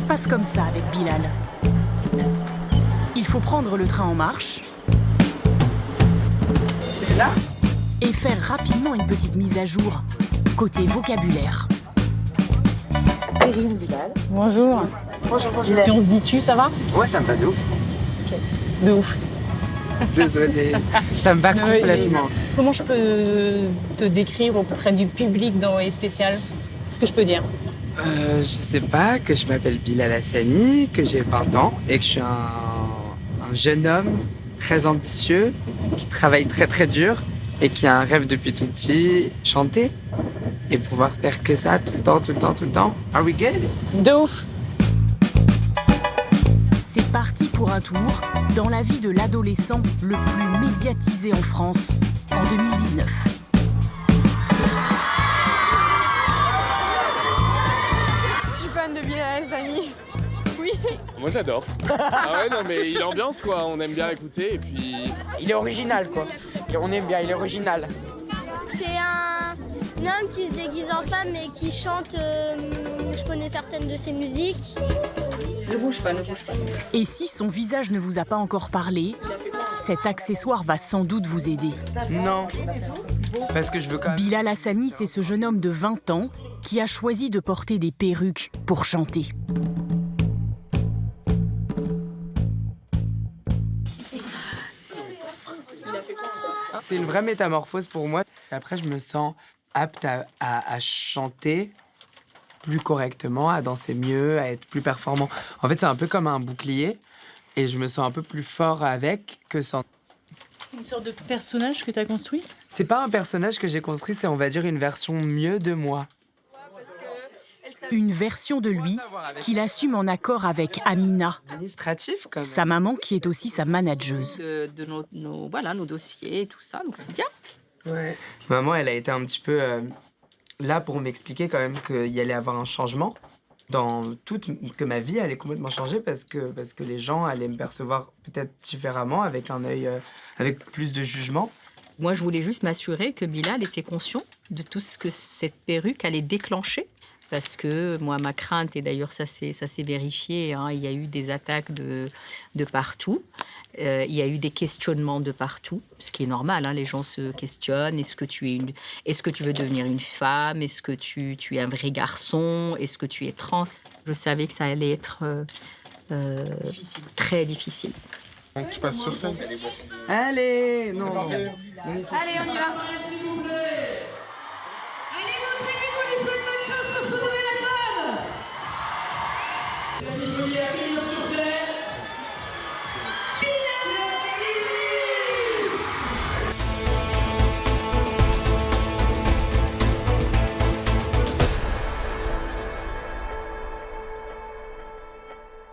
se passe comme ça avec Bilal. Il faut prendre le train en marche et faire rapidement une petite mise à jour côté vocabulaire. Perrine, Bilal. Bonjour. Bonjour. Si on se dit tu, ça va? Ouais, ça me va de ouf. Ok. De ouf. Désolé. Ça me va complètement. Comment je peux te décrire auprès du public dans les spéciales? Qu'est-ce que je peux dire? Je sais pas, que je m'appelle Bilal Hassani, que j'ai 20 ans et que je suis un jeune homme très ambitieux, qui travaille très très dur et qui a un rêve depuis tout petit, chanter et pouvoir faire que ça tout le temps. Are we good? De ouf. C'est parti pour un tour dans la vie de l'adolescent le plus médiatisé en France en 2019. Je suis fan de Bilal Hassani. Oui. Moi j'adore. Ah ouais, non mais il ambiance quoi, on aime bien l'écouter et puis... Il est original quoi. On aime bien, il est original. C'est un homme qui se déguise en femme et qui chante, je connais certaines de ses musiques. Ne bouge pas. Et si son visage ne vous a pas encore parlé, cet accessoire va sans doute vous aider. Non. Parce que je veux quand même... Bilal Hassani, c'est ce jeune homme de 20 ans qui a choisi de porter des perruques pour chanter. C'est une vraie métamorphose pour moi. Après, je me sens apte à chanter plus correctement, à danser mieux, à être plus performant. En fait, c'est un peu comme un bouclier et je me sens un peu plus fort avec que sans. C'est une sorte de personnage que tu as construit? C'est pas un personnage que j'ai construit, c'est on va dire une version mieux de moi. Une version de lui qu'il assume en accord avec Amina, Administratif quand même. sa maman qui est aussi sa manageuse. De nos dossiers et tout ça, donc c'est bien. Ouais. Maman, elle a été un petit peu là pour m'expliquer quand même qu'il y allait avoir un changement que ma vie allait complètement changer parce que les gens allaient me percevoir peut-être différemment, avec un œil, avec plus de jugement. Moi, je voulais juste m'assurer que Bilal était conscient de tout ce que cette perruque allait déclencher. Parce que moi, ma crainte, et d'ailleurs ça s'est vérifié, hein, il y a eu des attaques de partout. Il y a eu des questionnements de partout, ce qui est normal, hein, les gens se questionnent. Est-ce que tu veux devenir une femme? Est-ce que tu es un vrai garçon? Est-ce que tu es trans? Je savais que ça allait être très difficile. Donc je passe sur scène. Allez, non. Allez, on y va.